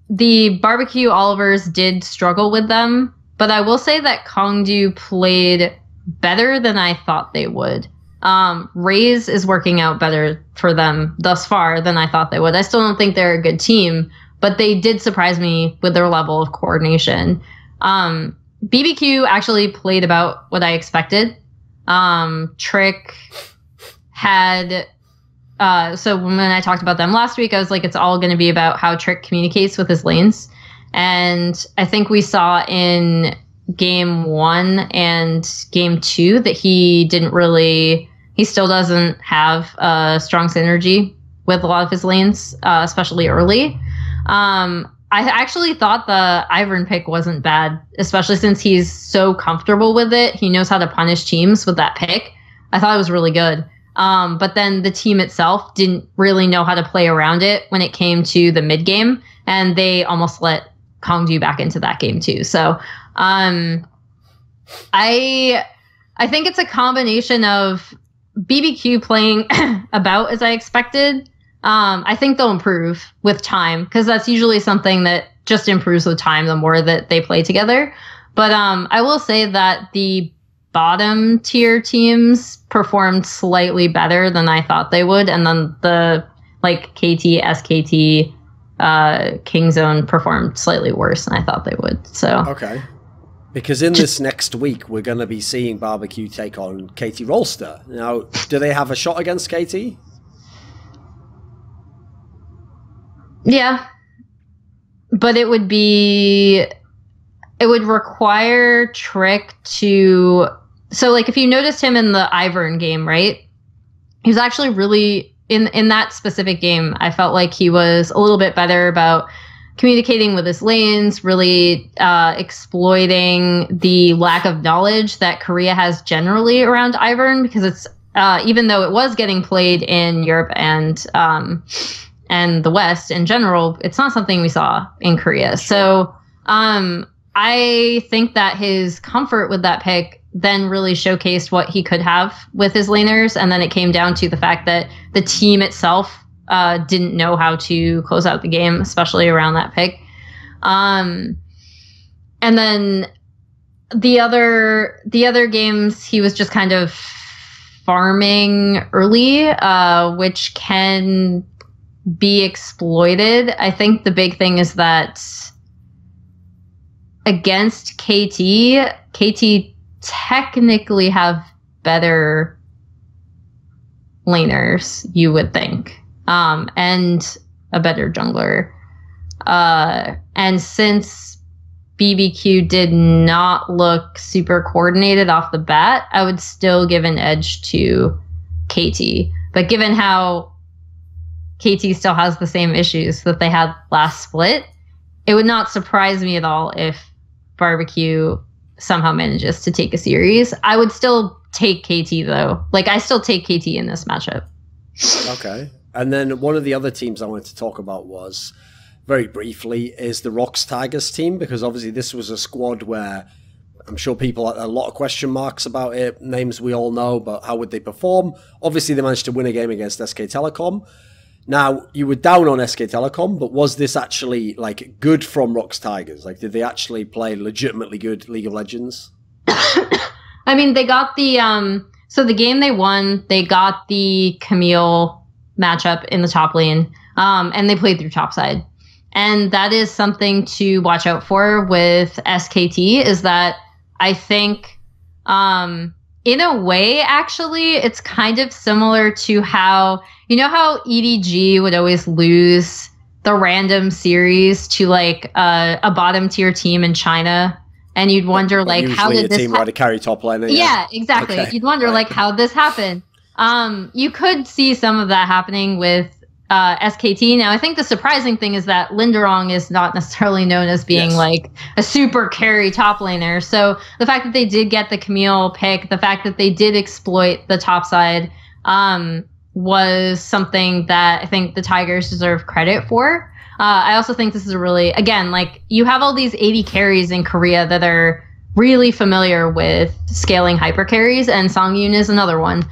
the BBQ Olivers did struggle with them, but I will say that Kongdu played better than I thought they would. Raze is working out better for them thus far than I thought they would. I still don't think they're a good team, but they did surprise me with their level of coordination. BBQ actually played about what I expected. Trick had, so when I talked about them last week, I was like, it's all going to be about how Trick communicates with his lanes. And I think we saw in game 1 and game 2 that he still doesn't have a strong synergy with a lot of his lanes, especially early. I actually thought the Ivern pick wasn't bad, especially since he's so comfortable with it. He knows how to punish teams with that pick. I thought it was really good. But then the team itself didn't really know how to play around it when it came to the mid game, and they almost let Kongdu back into that game too. So I think it's a combination of BBQ playing about as I expected. I think they'll improve with time, because that's usually something that just improves with time the more that they play together. But I will say that the bottom tier teams performed slightly better than I thought they would, and then the like KT, SKT, Kingzone performed slightly worse than I thought they would. So okay, because in this next week we're going to be seeing BBQ take on KT Rolster. Now, do they have a shot against KT? Yeah, but it would require Trick to, so like if you noticed him in the Ivern game, right? He was actually really, in that specific game, I felt like he was a little bit better about communicating with his lanes, really exploiting the lack of knowledge that Korea has generally around Ivern, because it's, even though it was getting played in Europe and the West in general, it's not something we saw in Korea. So I think that his comfort with that pick then really showcased what he could have with his laners. And then it came down to the fact that the team itself didn't know how to close out the game, especially around that pick. And then the other games, he was just kind of farming early, which can be exploited. I think the big thing is that against KT technically have better laners, you would think, and a better jungler. And since BBQ did not look super coordinated off the bat, I would still give an edge to KT. But given how KT still has the same issues that they had last split, it would not surprise me at all if Barbecue somehow manages to take a series. I would still take KT though. Like, I still take KT in this matchup. Okay. And then one of the other teams I wanted to talk about was, very briefly, is the Rox Tigers team, because obviously this was a squad where I'm sure people had a lot of question marks about it, names we all know, but how would they perform? Obviously they managed to win a game against SK Telecom. Now, you were down on SK Telecom, but was this actually like good from Rox Tigers? Like, did they actually play legitimately good League of Legends? I mean, they got the so the game they won, they got the Camille matchup in the top lane, and they played through topside. And that is something to watch out for with SKT, is that I think, in a way, actually, it's kind of similar to how, you know how EDG would always lose the random series to like a bottom tier team in China, and you'd wonder like, how did this team had to carry top laner? Yeah, exactly. Okay. You'd wonder like, how this happened. You could see some of that happening with SKT. Now, I think the surprising thing is that Linderong is not necessarily known as being like a super carry top laner. So the fact that they did get the Camille pick, the fact that they did exploit the top side, was something that I think the Tigers deserve credit for. I also think this is a really, again, like, you have all these 80 carries in Korea that are really familiar with scaling hyper carries, and Songyun is another one.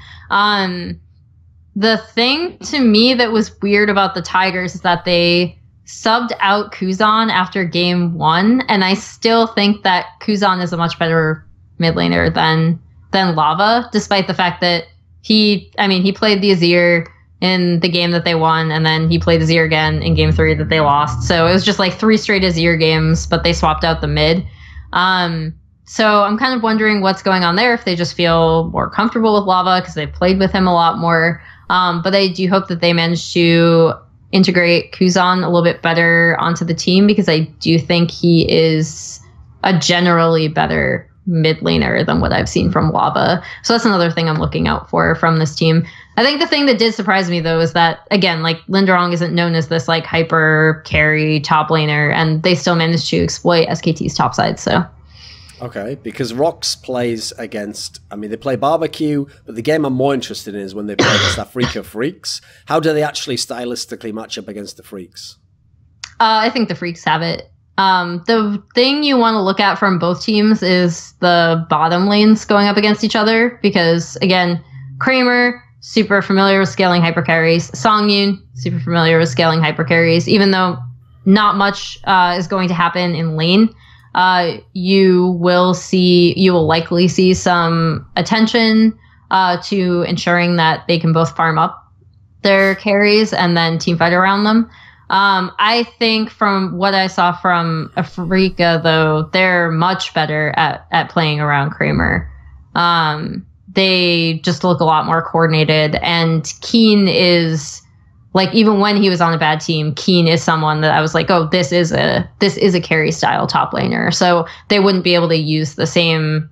The thing to me that was weird about the Tigers is that they subbed out Kuzan after game 1, and I still think that Kuzan is a much better mid laner than Lava, despite the fact that he played the Azir in the game that they won, and then he played Azir again in game 3 that they lost. So it was just like 3 straight Azir games, but they swapped out the mid. So I'm kind of wondering what's going on there, if they just feel more comfortable with Lava because they've played with him a lot more. But I do hope that they manage to integrate Kuzan a little bit better onto the team, because I do think he is a generally better mid laner than what I've seen from Lava. So that's another thing I'm looking out for from this team. I think the thing that did surprise me, though, is that, again, like, Linderong isn't known as this like hyper carry top laner, and they still managed to exploit SKT's top side. So. Okay, because Rox plays against, I mean, they play Barbecue, but the game I'm more interested in is when they play against Afreeca Freecs. How do they actually stylistically match up against the Freecs? I think the Freecs have it. The thing you want to look at from both teams is the bottom lanes going up against each other, because, again, Kramer, super familiar with scaling hyper carries. Songyun, super familiar with scaling hyper carries, even though not much is going to happen in lane. You will likely see some attention to ensuring that they can both farm up their carries and then teamfight around them. I think from what I saw from Afreeca, though, they're much better at playing around Kramer. They just look a lot more coordinated, and Keen is, like, even when he was on a bad team, Keen is someone that I was like, oh, this is a carry style top laner. So they wouldn't be able to use the same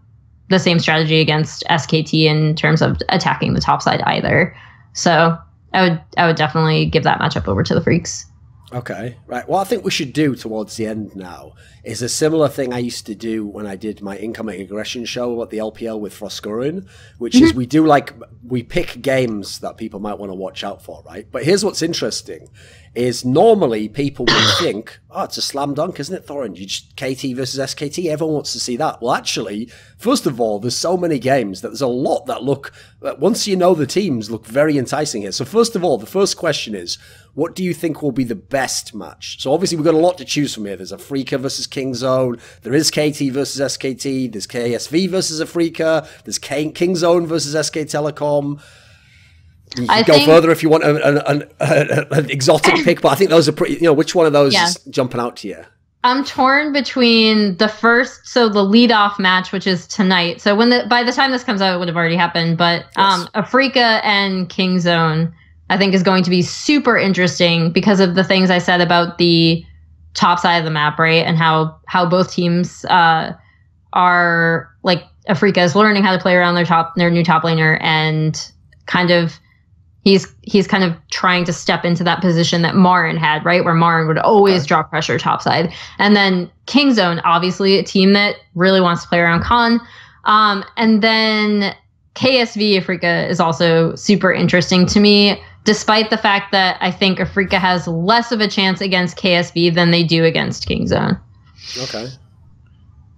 strategy against SKT in terms of attacking the top side either. So I would definitely give that matchup over to the Freecs. Okay, right. What I think we should do towards the end now is a similar thing I used to do when I did my incoming aggression show at the LPL with Froskurin, which is we pick games that people might want to watch out for, right? But here's what's interesting, is normally people would think, oh, it's a slam dunk, isn't it, Thorin? You just KT versus SKT, everyone wants to see that. Well, actually, first of all, there's so many games that there's a lot that look, once you know the teams, look very enticing here. So first of all, the first question is, what do you think will be the best match? So obviously we've got a lot to choose from here. There's Afreeca versus Kingzone. There is KT versus SKT. There's KSV versus Afreeca. There's Kingzone versus SK Telecom. You can go further if you want an exotic pick, but I think those are pretty, which one of those is jumping out to you? I'm torn between the leadoff match, which is tonight. So by the time this comes out, it would have already happened. But Afreeca and Kingzone, I think, is going to be super interesting because of the things I said about the top side of the map, right? And how both teams are, like, Afreeca is learning how to play around their new top laner, and kind of he's kind of trying to step into that position that Marin had, right? Where Marin would always drop pressure topside. And then Kingzone, obviously a team that really wants to play around Khan. And then KSV Afreeca is also super interesting to me, despite the fact that I think Afreeca has less of a chance against KSV than they do against Kingzone. Okay.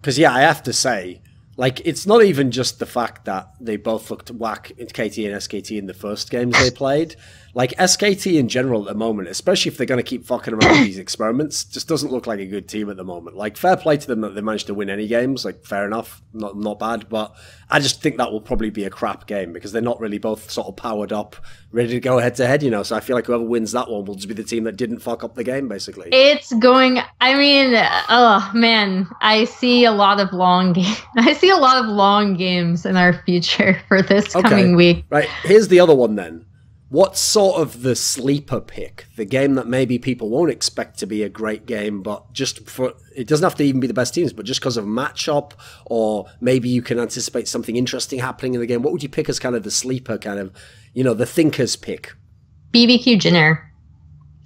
Because, I have to say, like, it's not even just the fact that they both looked whack in KT and SKT in the first games they played. Like, SKT in general at the moment, especially if they're going to keep fucking around with these experiments, just doesn't look like a good team at the moment. Like, fair play to them that they managed to win any games. Like, fair enough. Not bad. But I just think that will probably be a crap game because they're not really both sort of powered up, ready to go head-to-head, So I feel like whoever wins that one will just be the team that didn't fuck up the game, basically. It's going... I mean, oh, man. I see a lot of long games in our future for this coming week. Right. Here's the other one, then. What's sort of the sleeper pick? The game that maybe people won't expect to be a great game, but just for, it doesn't have to even be the best teams, but just because of matchup, or maybe you can anticipate something interesting happening in the game. What would you pick as kind of the sleeper, kind of, the thinker's pick? BBQ Jin Air,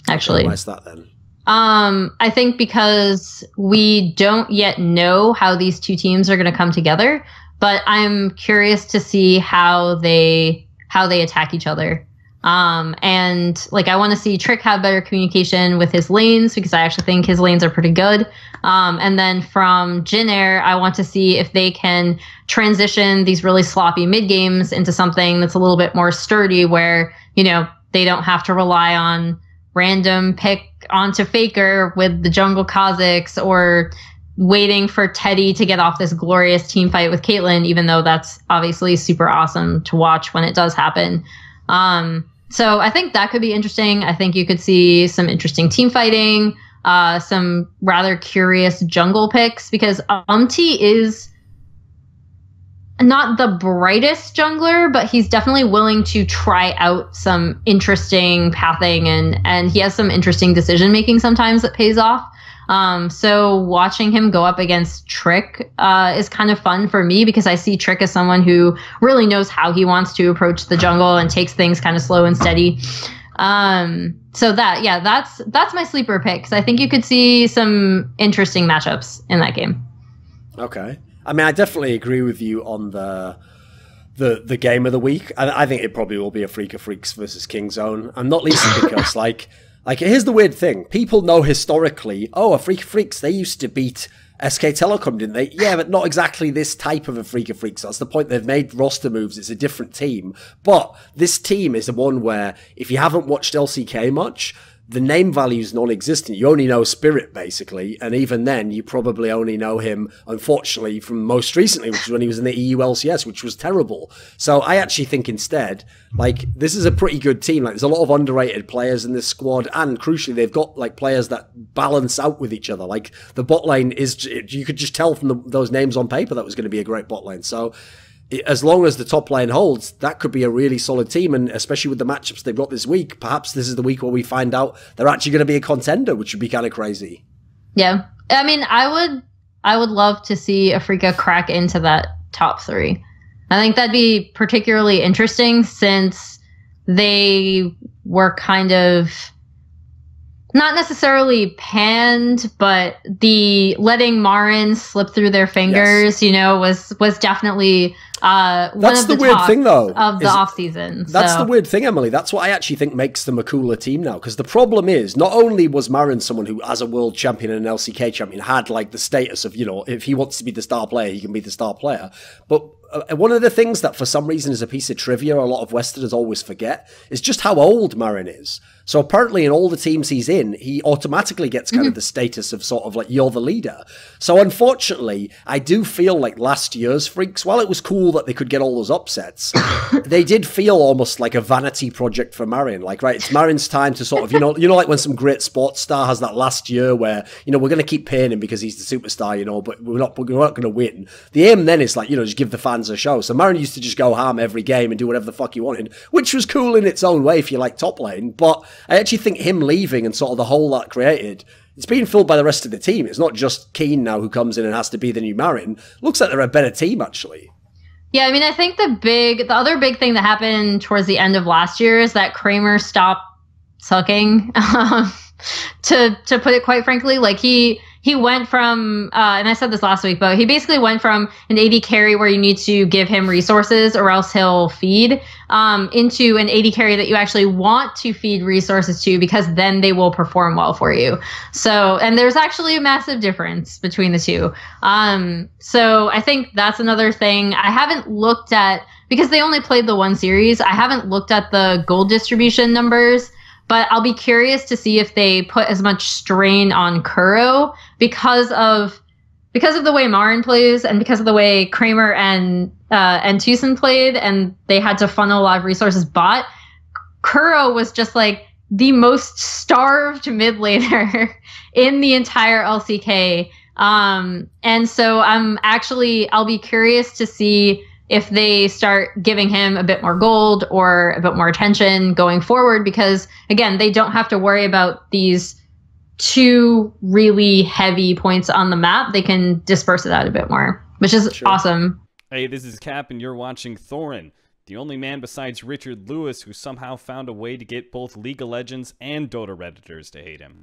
actually. Why's that then? I think because we don't yet know how these two teams are going to come together, but I'm curious to see how they attack each other. And like, I want to see Trick have better communication with his lanes, because I actually think his lanes are pretty good. And then from Jin Air, I want to see if they can transition these really sloppy mid games into something that's a little bit more sturdy, where, they don't have to rely on random pick onto Faker with the jungle Kha'Zix, or waiting for Teddy to get off this glorious team fight with Caitlyn, even though that's obviously super awesome to watch when it does happen. So I think that could be interesting. I think you could see some interesting team fighting, some rather curious jungle picks, because is not the brightest jungler, but he's definitely willing to try out some interesting pathing, and he has some interesting decision making sometimes that pays off. So watching him go up against Trick is kind of fun for me, because I see Trick as someone who really knows how he wants to approach the jungle and takes things kind of slow and steady. So that's my sleeper pick, 'cause I think you could see some interesting matchups in that game. Okay. I mean, I definitely agree with you on the game of the week. I think it probably will be Afreeca Freecs versus Kingzone, and not least because Like, here's the weird thing. People know historically, Afreeca Freecs, they used to beat SK Telecom, didn't they? Yeah, but not exactly this type of Afreeca Freecs. That's the point. They've made roster moves. It's a different team. But this team is the one where, if you haven't watched LCK much, the name value is non-existent. You only know Spirit, basically, and even then, you probably only know him, unfortunately, from most recently, which is when he was in the EU LCS, which was terrible. So I actually think instead, like, this is a pretty good team. Like, there's a lot of underrated players in this squad, and crucially, they've got, like, players that balance out with each other. Like, the bot lane is, you could just tell from those names on paper that was going to be a great bot lane. So as long as the top lane holds, that could be a really solid team, and especially with the matchups they've got this week, perhaps this is the week where we find out they're actually going to be a contender, which would be kind of crazy. Yeah. I mean, I would love to see Afreeca crack into that top 3. I think that'd be particularly interesting, since they were kind of not necessarily panned, but the letting Marin slip through their fingers, was definitely one of the weird thing, though, of the off season. That's the weird thing, Emily. That's what I actually think makes them a cooler team now. Because the problem is, not only was Marin someone who, as a world champion and an LCK champion, had like the status of, you know, if he wants to be the star player, he can be the star player. But one of the things that for some reason is a piece of trivia a lot of Westerners always forget is just how old Marin is. So apparently in all the teams he's in, he automatically gets kind of the status of sort of like, you're the leader. So unfortunately, I do feel like last year's Freaks, while it was cool that they could get all those upsets, they did feel almost like a vanity project for Marin. Like, right, it's Marin's time to sort of, you know, like when some great sports star has that last year where, you know, we're going to keep paying him because he's the superstar, you know, but we're not going to win. The aim then is like, you know, just give the fans a show. So Marin used to just go ham every game and do whatever the fuck he wanted, which was cool in its own way if you like top lane. But I actually think him leaving and sort of the hole that created, it's being filled by the rest of the team. It's not just Keen now who comes in and has to be the new Marin. Looks like they're a better team, actually. Yeah, I mean, I think the other big thing that happened towards the end of last year is that Kramer stopped sucking. To put it quite frankly, like he went from, and I said this last week, but he basically went from an AD carry where you need to give him resources or else he'll feed, into an AD carry that you actually want to feed resources to because then they will perform well for you. So, and there's actually a massive difference between the two. So I think that's another thing. I haven't looked at, because they only played the one series, I haven't looked at the gold distribution numbers. But I'll be curious to see if they put as much strain on Kuro because of the way Marin plays and because of the way Kramer and Tucson played, and they had to funnel a lot of resources. But Kuro was just like the most starved mid laner in the entire LCK. And so I'll be curious to see if they start giving him a bit more gold or a bit more attention going forward, because again, they don't have to worry about these two really heavy points on the map. They can disperse it out a bit more, which is awesome. Hey, this is Cap, and you're watching Thorin, the only man besides Richard Lewis who somehow found a way to get both League of Legends and Dota Redditors to hate him.